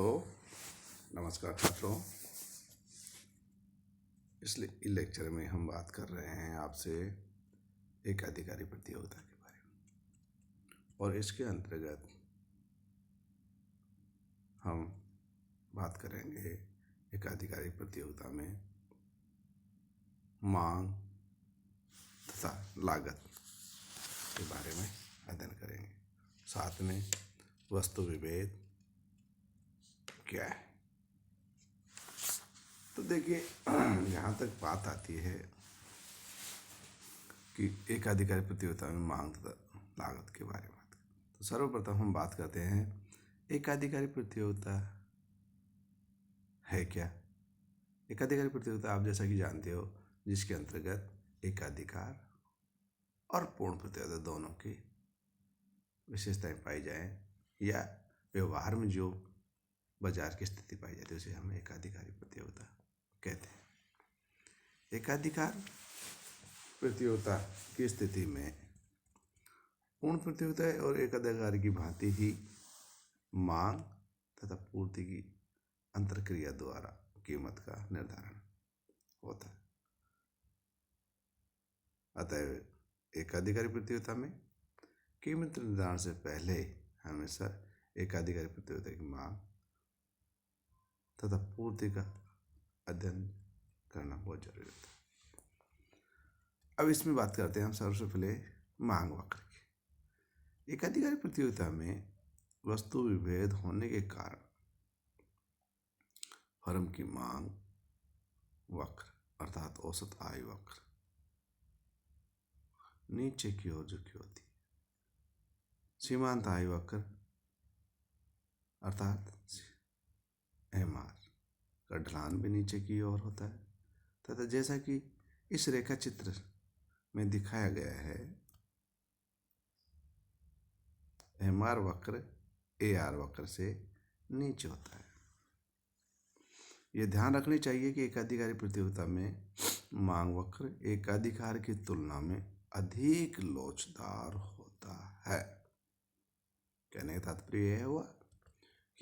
तो नमस्कार छात्रों। इस लेक्चर में हम बात कर रहे हैं आपसे एक अधिकारी प्रतियोगिता के बारे में, और इसके अंतर्गत हम बात करेंगे एक अधिकारी प्रतियोगिता में मांग तथा लागत के बारे में अध्ययन करेंगे। साथ में वस्तु विभेद क्या है। तो देखिए, यहाँ तक बात आती है कि एक अधिकारी प्रतियोगिता में मांग तथा लागत के बारे में। तो सर्वप्रथम हम बात करते हैं एकाधिकारी प्रतियोगिता है क्या। एकाधिकारी प्रतियोगिता आप जैसा कि जानते हो, जिसके अंतर्गत एकाधिकार और पूर्ण प्रतियोगिता दोनों की विशेषताएं पाई जाए या व्यवहार में जो बाजार की स्थिति पाई जाती है उसे हम एकाधिकारी प्रतियोगिता कहते हैं। एकाधिकार प्रतियोगिता की स्थिति में पूर्ण प्रतियोगिता और एकाधिकार की भांति ही मांग तथा पूर्ति की अंतरक्रिया द्वारा कीमत का निर्धारण होता है। अतः एकाधिकारी प्रतियोगिता में कीमत निर्धारण से पहले हमेशा एकाधिकारी प्रतियोगिता की मांग तथा पूर्ति का अध्ययन करना बहुत जरूरी होता है। अब इसमें बात करते हैं हम सबसे पहले मांग वक्र की। एकाधिकारी प्रतियोगिता में वस्तु विभेद होने के कारण फर्म की मांग वक्र अर्थात औसत आय वक्र नीचे की ओर झुकी होती है। सीमांत आय वक्र अर्थात एमआर का ढलान भी नीचे की ओर होता है तथा जैसा कि इस रेखा चित्र में दिखाया गया है, एमआर वक्र एआर वक्र से नीचे होता है। यह ध्यान रखनी चाहिए कि एकाधिकारी प्रतियोगिता में मांग वक्र एकाधिकार की तुलना में अधिक लोचदार होता है। कहने का तात्पर्य यह हुआ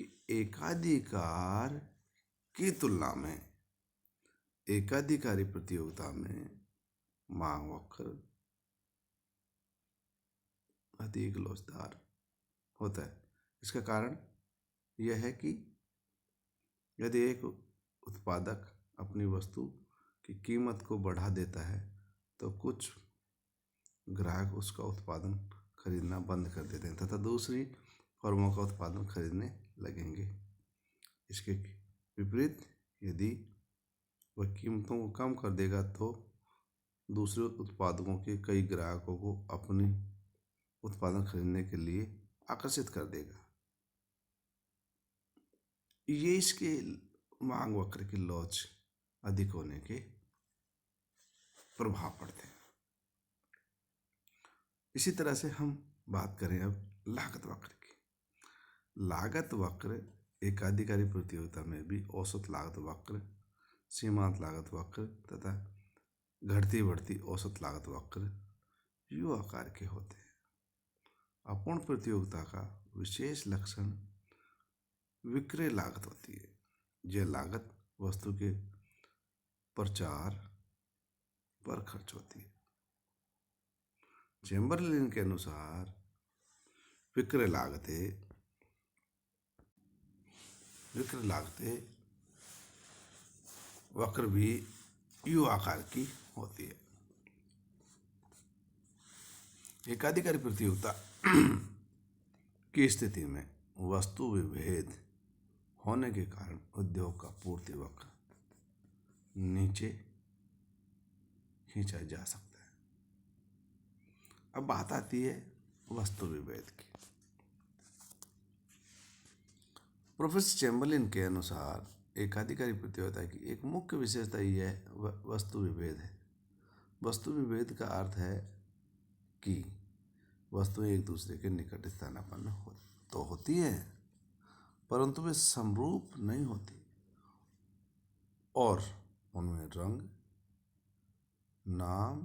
कि एकाधिकार की तुलना में एकाधिकारी प्रतियोगिता में मांग वक्र अधिक लोचदार होता है। इसका कारण यह है कि यदि एक उत्पादक अपनी वस्तु की कीमत को बढ़ा देता है तो कुछ ग्राहक उसका उत्पादन खरीदना बंद कर देते हैं तथा दूसरी फर्मों का उत्पादन खरीदने लगेंगे। इसके विपरीत यदि वह कीमतों को कम कर देगा तो दूसरे उत्पादकों के कई ग्राहकों को अपने उत्पादन खरीदने के लिए आकर्षित कर देगा। ये इसके मांग वक्र की लोच अधिक होने के प्रभाव पड़ते हैं। इसी तरह से हम बात करें अब लागत वक्र की। लागत वक्र एकाधिकारी प्रतियोगिता में भी औसत लागत वक्र, सीमांत लागत वक्र तथा घटती बढ़ती औसत लागत वक्र यू आकार के होते हैं। अपूर्ण प्रतियोगिता का विशेष लक्षण विक्रय लागत होती है। यह लागत वस्तु के प्रचार पर खर्च होती है। चेम्बरलेन के अनुसार विक्रय लागतें वक्र भी यू आकार की होती है। एकाधिकारी प्रतियोगिता की स्थिति में वस्तु विभेद होने के कारण उद्योग का पूर्ति वक्र नीचे खींचा जा सकता है। अब बात आती है वस्तु विभेद की। प्रोफेसर चेम्बरलेन के अनुसार एकाधिकारी प्रतियोगिता की एक मुख्य विशेषता यह वस्तु विभेद है। वस्तु विभेद का अर्थ है कि वस्तुएं एक दूसरे के निकट स्थानापन्न तो होती है परंतु वे समरूप नहीं होती और उनमें रंग, नाम,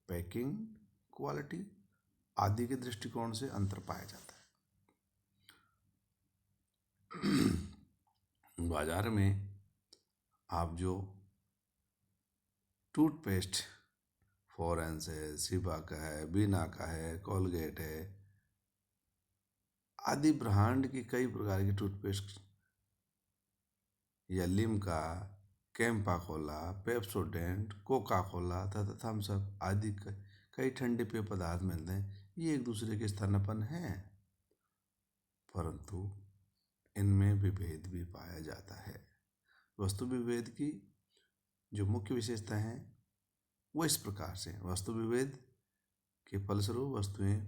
पैकिंग, क्वालिटी आदि के दृष्टिकोण से अंतर पाया जाता है। बाजार में आप जो टूथपेस्ट फॉरेंस है, शिबा का है, बीना का है, कोलगेट है आदि ब्रांड की कई प्रकार की टूथपेस्ट या Limca, Campa Cola, Pepsodent, Coca Cola तथा थम्स अप आदि कई ठंडे पेय पदार्थ मिलते हैं। ये एक दूसरे के स्थानापन्न हैं, परंतु इनमें विभेद भी पाया जाता है। वस्तु विभेद की जो मुख्य विशेषता है वो इस प्रकार से: वस्तु विभेद के फलस्वरूप वस्तुएं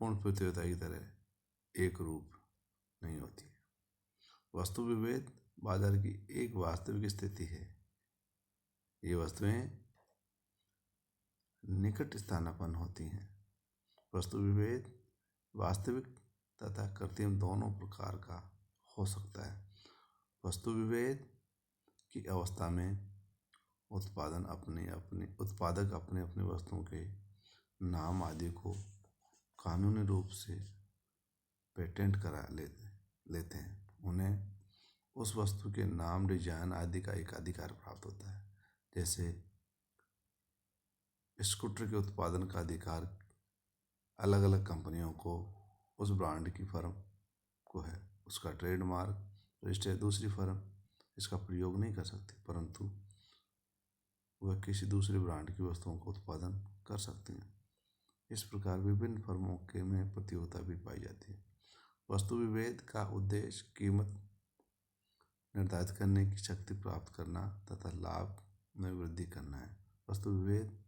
पूर्ण प्रतियोगिता की तरह एक रूप नहीं होती। वस्तु विभेद बाजार की एक वास्तविक स्थिति है। ये वस्तुएं निकट स्थानापन्न होती हैं। वस्तु विभेद वास्तविक तथा कृत्रिम दोनों प्रकार का हो सकता है। वस्तु विभेद की अवस्था में उत्पादक अपने अपनी वस्तुओं के नाम आदि को कानूनी रूप से पेटेंट करा लेते हैं। उन्हें उस वस्तु के नाम, डिजाइन आदि का एक अधिकार प्राप्त होता है। जैसे स्कूटर के उत्पादन का अधिकार अलग अलग कंपनियों को उस ब्रांड की फर्म को है। उसका ट्रेडमार्क रजिस्टर दूसरी फर्म इसका प्रयोग नहीं कर सकती, परंतु वह किसी दूसरे ब्रांड की वस्तुओं का उत्पादन कर सकती हैं। इस प्रकार विभिन्न फर्मों के में प्रतियोगिता भी पाई जाती है। वस्तु विभेद का उद्देश्य कीमत निर्धारित करने की शक्ति प्राप्त करना तथा लाभ में वृद्धि करना है। वस्तु विभेद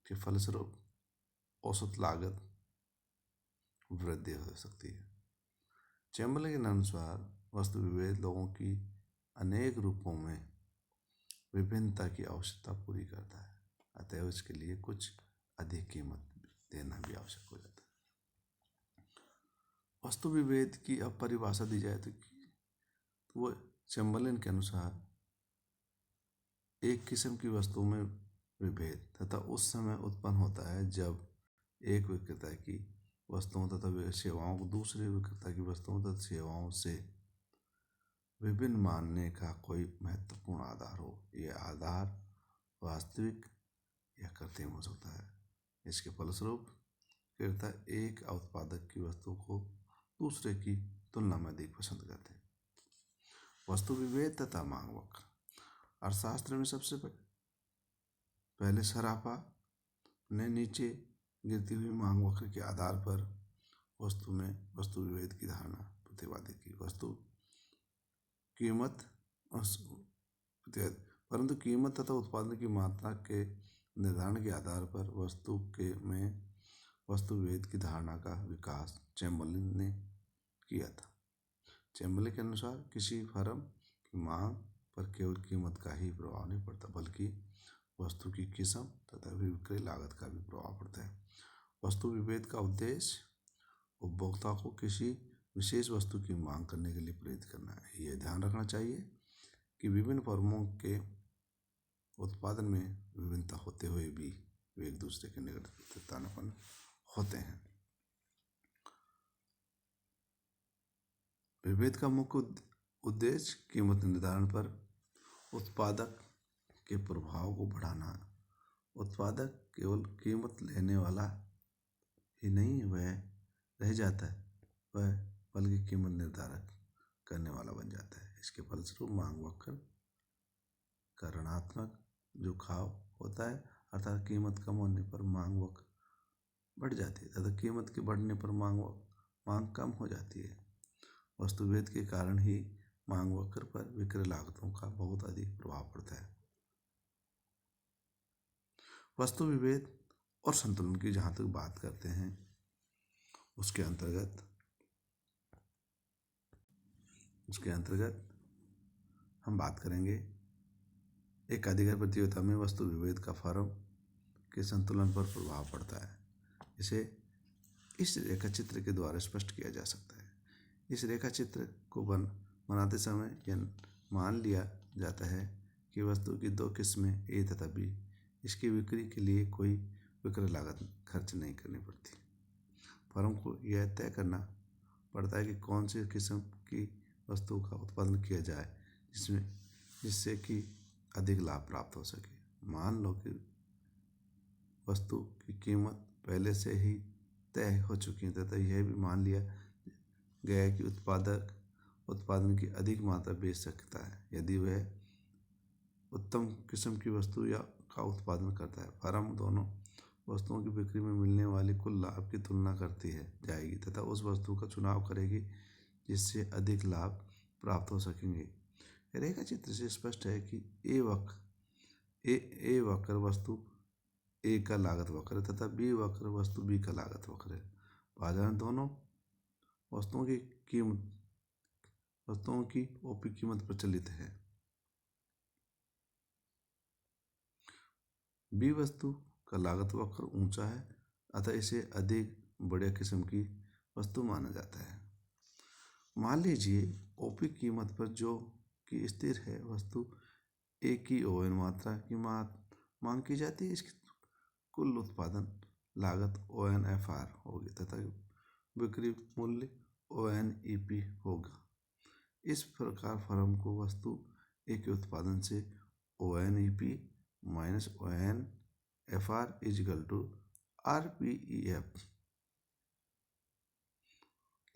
के फलस्वरूप औसत लागत वृद्धि हो सकती है। चैम्बर्लिन के अनुसार वस्तु विभेद लोगों की अनेक रूपों में विभिन्नता की आवश्यकता पूरी करता है, अतः इसके लिए कुछ अधिक कीमत देना भी आवश्यक हो जाता है। वस्तु विभेद की अब परिभाषा दी जाए तो वो चैम्बर्लिन के अनुसार एक किस्म की वस्तु में विभेद तथा उस समय उत्पन्न होता है जब एक विक्रेता की वस्तुओं तथा सेवाओं को दूसरे विक्रेता की वस्तुओं तथा सेवाओं से विभिन्न मानने का कोई महत्वपूर्ण आधार हो। यह आधार वास्तविक या कृत्रिम हो सकता है। इसके फलस्वरूप विक्रेता एक उत्पादक की वस्तु को दूसरे की तुलना में अधिक पसंद करते हैं। वस्तु विभेद तथा मांग वक्र। अर्थशास्त्र में सबसे पहले सराफा ने नीचे गिरती हुई मांग वक्र के आधार पर वस्तु विभेद की धारणा प्रतिपादित की। वस्तु कीमत परंतु कीमत तथा उत्पादन की मात्रा के निर्धारण के आधार पर वस्तु विभेद की धारणा का विकास चैम्बर्लिन ने किया था। चैम्बर्लिन के अनुसार किसी फर्म की मांग पर केवल कीमत का ही प्रभाव नहीं पड़ता, बल्कि वस्तु की किस्म तथा विक्रय लागत का भी प्रभाव पड़ता है। वस्तु विभेद का उद्देश्य उपभोक्ता को किसी विशेष वस्तु की मांग करने के लिए प्रेरित करना है। यह ध्यान रखना चाहिए कि विभिन्न फर्मों के उत्पादन में विभिन्नता होते हुए भी वे एक दूसरे के निकट स्थानापन्न होते हैं। विभेद का मुख्य उद्देश्य कीमत निर्धारण पर उत्पादक के प्रभाव को बढ़ाना। उत्पादक केवल कीमत लेने वाला ही नहीं वह रह जाता है, वह बल्कि कीमत निर्धारक करने वाला बन जाता है। इसके फलस्वरूप मांग वक्र का ऋणात्मक झुकाव होता है, अर्थात कीमत कम होने पर मांग वक्र बढ़ जाती है तथा कीमत के बढ़ने पर मांग कम हो जाती है। वस्तु विभेद के कारण ही मांग वक्र पर विक्रय लागतों का बहुत अधिक प्रभाव पड़ता है। वस्तु विभेद और संतुलन की जहाँ तक बात करते हैं, उसके अंतर्गत हम बात करेंगे एक अधिकार प्रतियोगिता में वस्तु विभेद का फर्म के संतुलन पर प्रभाव पड़ता है। इसे इस रेखा चित्र के द्वारा स्पष्ट किया जा सकता है। इस रेखा चित्र को बनाते समय यह मान लिया जाता है कि वस्तु की दो किस्में ए तथा बी, इसकी बिक्री के लिए कोई विक्रय लागत खर्च नहीं करनी पड़ती। फर्म को यह तय करना पड़ता है कि कौन सी किस्म की वस्तु का उत्पादन किया जाए जिससे कि अधिक लाभ प्राप्त हो सके। मान लो कि वस्तु की कीमत पहले से ही तय हो चुकी है तथा यह भी मान लिया गया है कि उत्पादक उत्पादन की अधिक मात्रा बेच सकता है यदि वह उत्तम किस्म की वस्तु का उत्पादन करता है। फर्म दोनों वस्तुओं की बिक्री में मिलने वाली कुल लाभ की तुलना करती जाएगी तथा उस वस्तु का चुनाव करेगी जिससे अधिक लाभ प्राप्त हो सकेंगे। रेखा चित्र से स्पष्ट है कि ए वक्र वस्तु ए का लागत वक्र है तथा बी वक्र वस्तु बी का लागत वक्र है। बाजार में दोनों वस्तुओं की ओपी कीमत प्रचलित है। बी वस्तु का लागत वक्र ऊंचा है अतः इसे अधिक बढ़िया किस्म की वस्तु माना जाता है। मान लीजिए ओपी कीमत पर जो कि स्थिर है वस्तु ए की ओएन मात्रा की मांग की जाती है। इसकी कुल उत्पादन लागत ONFR होगी तथा बिक्री मूल्य ONEP होगा। इस प्रकार फर्म को वस्तु ए के उत्पादन से ONEP minus ONFR is equal to RPEF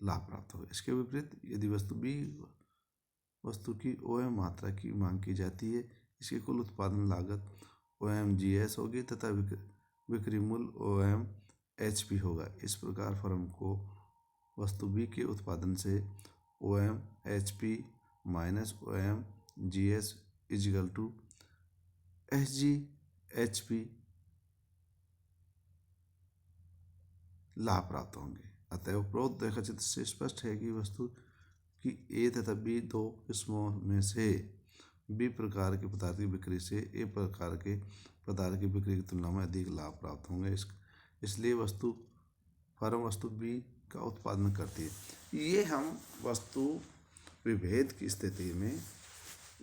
लाभ प्राप्त होगा। इसके विपरीत यदि वस्तु की OM मात्रा की मांग की जाती है इसकी कुल उत्पादन लागत OMGS होगी तथा बिक्री मूल्य OMHP होगा। इस प्रकार फर्म को वस्तु बी के उत्पादन से OMHP minus OMGS is equal to SGHP लाभ प्राप्त होंगे। अतः उपरोक्त रेखाचित्र से स्पष्ट है कि वस्तु की ए तथा बी दो किस्मों में से बी प्रकार के पदार्थ की बिक्री से ए प्रकार के पदार्थ की बिक्री की तुलना में अधिक लाभ प्राप्त होंगे। इसलिए फर्म वस्तु बी का उत्पादन करती है। ये हम वस्तु विभेद की स्थिति में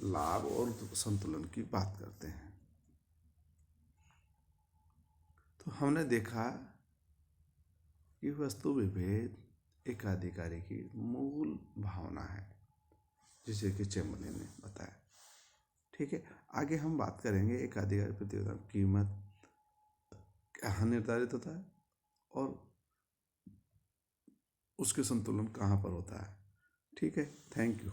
लाभ और संतुलन की बात करते हैं। तो हमने देखा कि वस्तु विभेद एकाधिकारी की मूल भावना है जिसे कि चैम्बरलेन ने बताया। ठीक है, आगे हम बात करेंगे एकाधिकारी प्रतियोगिता कीमत कहाँ निर्धारित होता है और उसके संतुलन कहाँ पर होता है। ठीक है, थैंक यू।